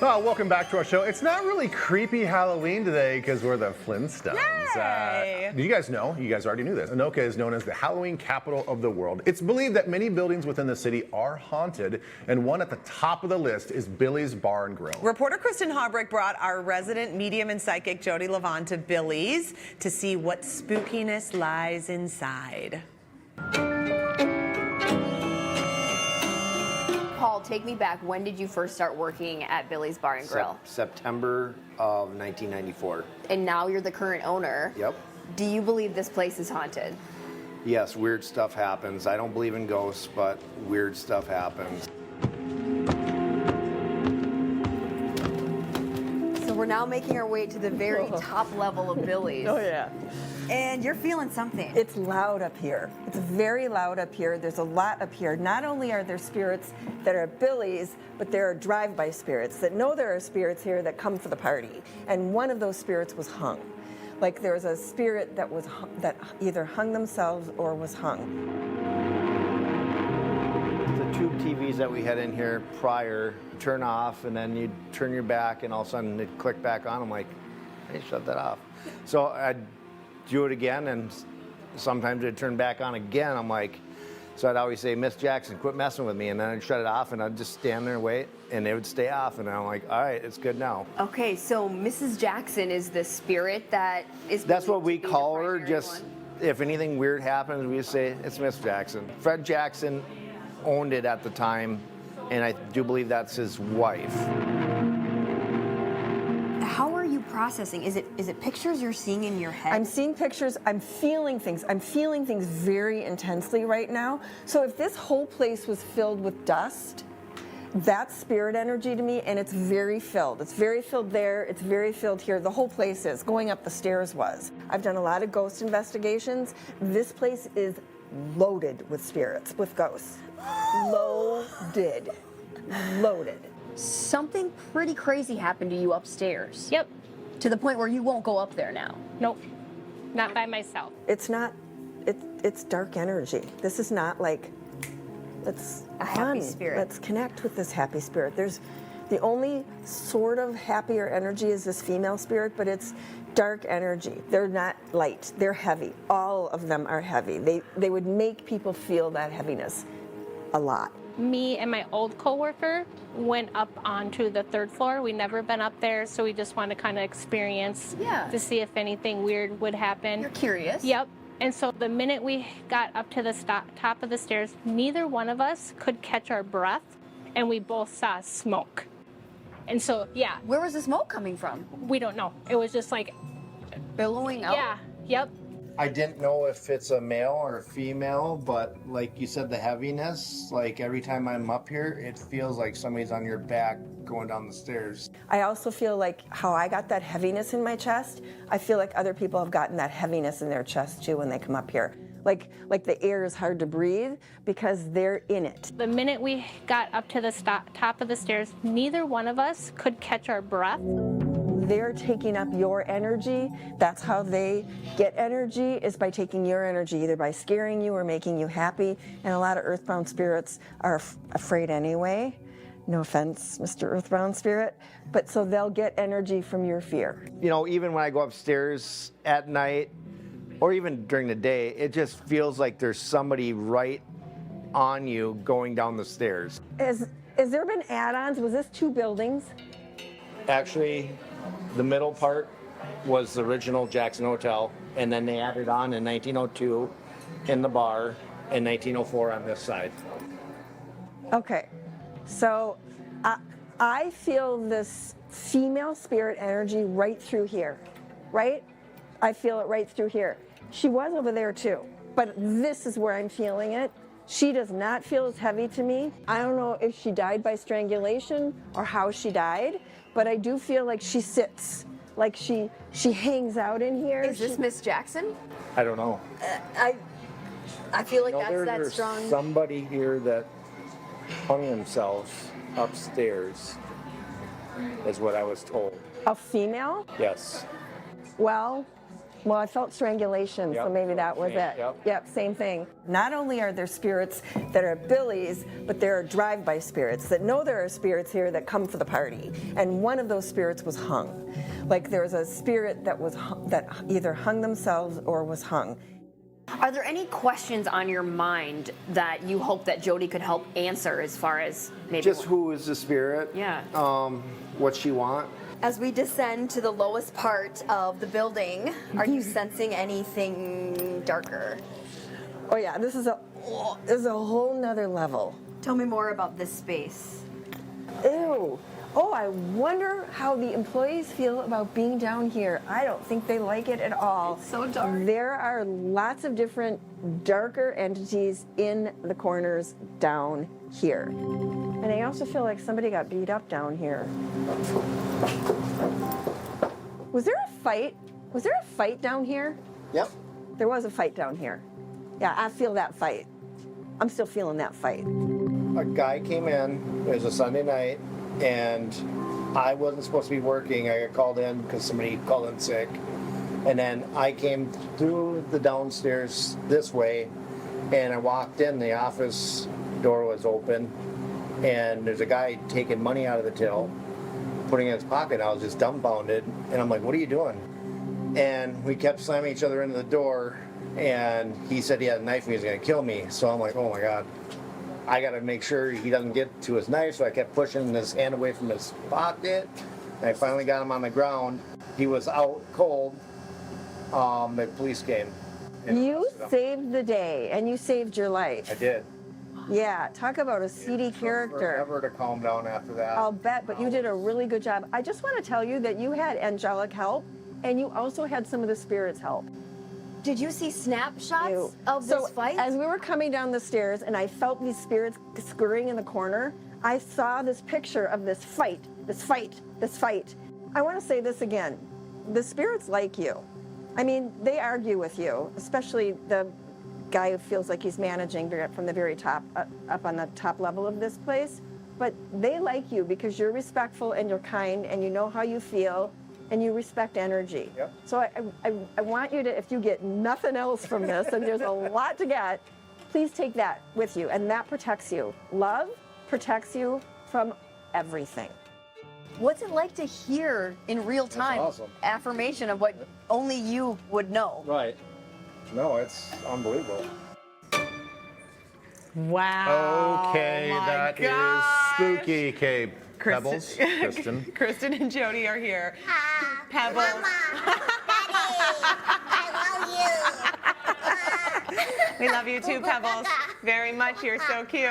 Oh, welcome back to our show. It's not really creepy Halloween today because we're the Flintstones. Yay! Do you guys know? You guys already knew this. Anoka is known as the Halloween capital of the world. It's believed that many buildings within the city are haunted, and one at the top of the list is Billy's Bar and Grill. Reporter Kristin Haubrich brought our resident medium and psychic Jodi Livon to Billy's to see what spookiness lies inside. Paul, take me back. When did you first start working at Billy's Bar and Grill? September of 1994. And now you're the current owner. Yep. Do you believe this place is haunted? Yes, weird stuff happens. I don't believe in ghosts, but weird stuff happens. So we're now making our way to the very top level of Billy's. Oh, yeah. And you're feeling something. It's loud up here. It's very loud up here. There's a lot up here. Not only are there spirits that are at Billy's, but there are drive-by spirits that know there are spirits here that come for the party. And one of those spirits was hung. Like there was a spirit that was that either hung themselves or was hung. The tube TVs that we had in here prior turn off, and then you'd turn your back, and all of a sudden it'd click back on. I'm like, hey, shut that off. So I'd do it again, and sometimes it'd turn back on again. I'm like, so I'd always say, Miss Jackson, quit messing with me, and then I'd shut it off, and I'd just stand there and wait, and it would stay off, and I'm like, all right, it's good now. Okay, so Mrs. Jackson is the spirit that is. That's what we believed to be the call her. primary Just one? if anything weird happens, we say it's Miss Jackson. Fred Jackson owned it at the time, and I do believe that's his wife. How are you processing? Is it pictures you're seeing in your head? I'm seeing pictures. I'm feeling things. I'm feeling things very intensely right now. So if this whole place was filled with dust, that's spirit energy to me, and it's very filled. It's very filled there. It's very filled here. The whole place is. Going up the stairs was. I've done a lot of ghost investigations. This place is loaded with spirits, with ghosts. Loaded. Loaded. Something pretty crazy happened to you upstairs. Yep. To the point where you won't go up there now. Nope. Not by myself. It's not, it's dark energy. This is not like, let's A happy spirit. Let's connect with this happy spirit. There's the only sort of happier energy is this female spirit, but it's dark energy. They're not light, they're heavy. All of them are heavy. They would make people feel that heaviness a lot. Me and my old coworker went up onto the third floor. We never been up there, so we just want to kind of experience to see if anything weird would happen. You're curious. Yep. And so the minute we got up to the top of the stairs, neither one of us could catch our breath, and we both saw smoke. And so, yeah. Where was the smoke coming from? We don't know. It was just like Billowing out? Yeah. Yep. I didn't know if it's a male or a female, but like you said, the heaviness, like every time I'm up here, it feels like somebody's on your back going down the stairs. I also feel like how I got that heaviness in my chest, I feel like other people have gotten that heaviness in their chest too when they come up here. Like the air is hard to breathe because they're in it. The minute we got up to the top of the stairs, neither one of us could catch our breath. They're taking up your energy. That's how they get energy, is by taking your energy, either by scaring you or making you happy. And a lot of earthbound spirits are afraid anyway. No offense, Mr. Earthbound Spirit. But so they'll get energy from your fear. You know, even when I go upstairs at night, or even during the day, it just feels like there's somebody right on you going down the stairs. Has there been add-ons? Was this 2 buildings? Actually, the middle part was the original Jackson Hotel, and then they added on in 1902 in the bar, and 1904 on this side. Okay, so I feel this female spirit energy right through here, right? I feel it right through here. She was over there too, but this is where I'm feeling it. She does not feel as heavy to me. I don't know if she died by strangulation or how she died, but I do feel like she sits, like she hangs out in here. Is this Miss Jackson? I don't know. I feel like No, that's that there's strong. somebody here that hung themselves upstairs, is what I was told. A female? Yes. Well, Well, I felt strangulation, so Yep, maybe that was same, it. yep. Same thing. Not only are there spirits that are Billy's, but there are drive-by spirits that know there are spirits here that come for the party. And one of those spirits was hung. Like there was a spirit that was that either hung themselves or was hung. Are there any questions on your mind that you hope that Jodi could help answer as far as maybe Just who is the spirit? Yeah. What she want? As we descend to the lowest part of the building, are you sensing anything darker? Oh yeah, this is a whole nother level. Tell me more about this space. Ew. Oh, I wonder how the employees feel about being down here. I don't think they like it at all. It's so dark. There are lots of different darker entities in the corners down here. And I also feel like somebody got beat up down here. Was there a fight? Was there a fight down here? Yep. There was a fight down here. Yeah, I feel that fight. I'm still feeling that fight. A guy came in, it was a Sunday night, and I wasn't supposed to be working. I got called in because somebody called in sick. And then I came through the downstairs this way, and I walked in, the office door was open, and there's a guy taking money out of the till, putting it in his pocket. I was just dumbfounded, and I'm like, what are you doing? And we kept slamming each other into the door, and he said he had a knife and he was gonna kill me. So I'm like, oh my God, I gotta make sure he doesn't get to his knife. So I kept pushing his hand away from his pocket, and I finally got him on the ground. He was out cold. The police came. and You busted him. saved the day, and you saved your life. I did. Yeah, talk about a seedy Took character. Forever to calm down after that. I'll bet, but you did a really good job. I just want to tell you that you had angelic help, and you also had some of the spirits help. Did you see snapshots You. of So this fight? as we were coming down the stairs and I felt these spirits scurrying in the corner, I saw this picture of this fight, this fight, this fight. I want to say this again. The spirits like you. I mean, they argue with you, especially the guy who feels like he's managing from the very top, up on the top level of this place. But they like you because you're respectful and you're kind and you know how you feel and you respect energy. Yep. So I want you to, if you get nothing else from this, and there's a lot to get, please take that with you, and that protects you. Love protects you from everything. What's it like to hear in real time awesome. affirmation of what only you would know? Right. No, it's unbelievable. Wow. Okay, Oh my that is gosh. spooky. Okay, Pebbles, Kristin. Kristin and Jodi are here. Pebbles. We love you too, Pebbles. Very much. You're so cute.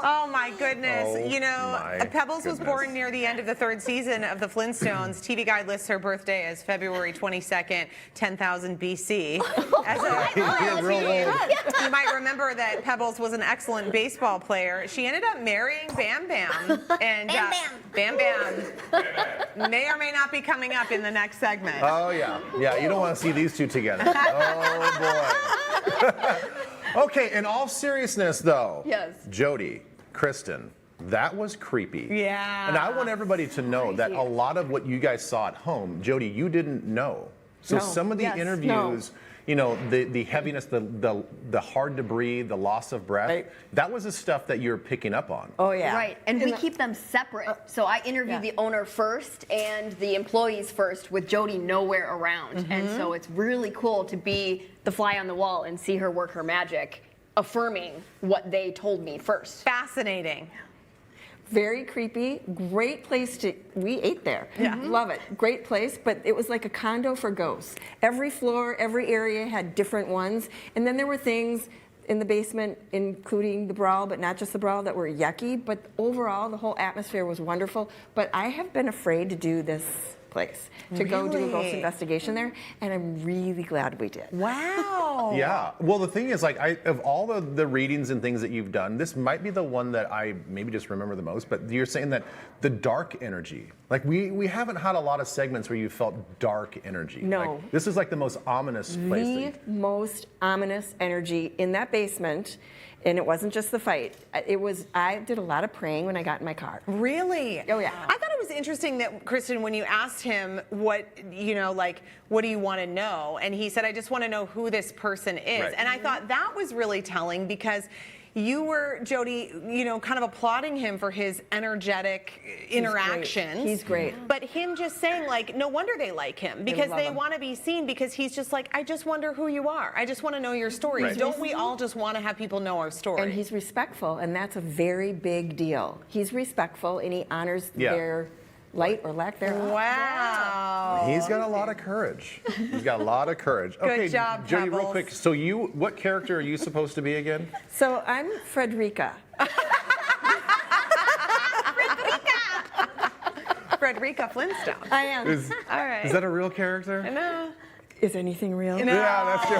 Oh my goodness. Oh, you know, my Pebbles was goodness. born near the end of the third season of the Flintstones. TV Guide lists her birthday as February 22nd, 10,000 BC. As You're real old. you might remember that Pebbles was an excellent baseball player. She ended up marrying Bam Bam. And Bam Bam may or may not be coming up in the next segment. Oh, yeah. Yeah, you don't want to see these two together. Oh, boy. Okay, in all seriousness, though. Yes. Jodi, Kristin, that was creepy. Yeah. And I want everybody to know that a lot of what you guys saw at home, Jodi, you didn't know. So No. some of the Yes. interviews, you know, the heaviness, the hard to breathe, the loss of breath, Right. that was the stuff that you're picking up on. Oh, yeah. Right, and we keep them separate. So I interviewed the owner first and the employees first with Jodi nowhere around. And so it's really cool to be the fly on the wall and see her work her magic, affirming what they told me first. Fascinating. Very creepy. Great place to. We ate there. Yeah. Love it. Great place, but it was like a condo for ghosts. Every floor, every area had different ones, and then there were things in the basement, including the brawl, but not just the brawl, that were yucky. But overall, the whole atmosphere was wonderful. But I have been afraid to do this place, to go do a ghost Really? investigation there, and I'm really glad we did. Wow. Yeah. Well, the thing is, like, of all the readings and things that you've done, this might be the one that I maybe just remember the most. But you're saying that the dark energy, like we haven't had a lot of segments where you felt dark energy. No. Like, this is like the most ominous place. The most ominous energy in that basement, And it wasn't just the fight. I did a lot of praying when I got in my car. Really? Oh, yeah. I thought it was interesting that, Kristin, when you asked him what do you want to know? And he said, I just want to know who this person is. Right. And I thought that was really telling because you were, Jodi, kind of applauding him for his energetic interactions. He's great. But him just saying, no wonder they like him because love they him. want to be seen because he's just like, I just wonder who you are. I just want to know your story. Right. Don't we all just want to have people know our story? And he's respectful, and that's a very big deal. He's respectful, and he honors their light or lack thereof. Wow. He's got a lot of courage. He's got a lot of courage. Okay, job, Jodi, real Pebbles. quick. So what character are you supposed to be again? So I'm Frederica. Frederica Flintstone. I am. All right. Is that a real character? No. Is anything real? Yeah, that's true.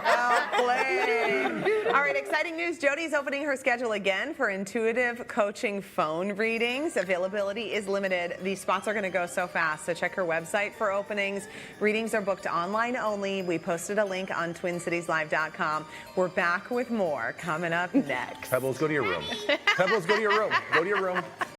Well played. All right, exciting news. Jodi's opening her schedule again for intuitive coaching phone readings. Availability is limited. These spots are going to go so fast, so check her website for openings. Readings are booked online only. We posted a link on TwinCitiesLive.com. We're back with more coming up next. Pebbles, go to your room. Pebbles, go to your room. Go to your room.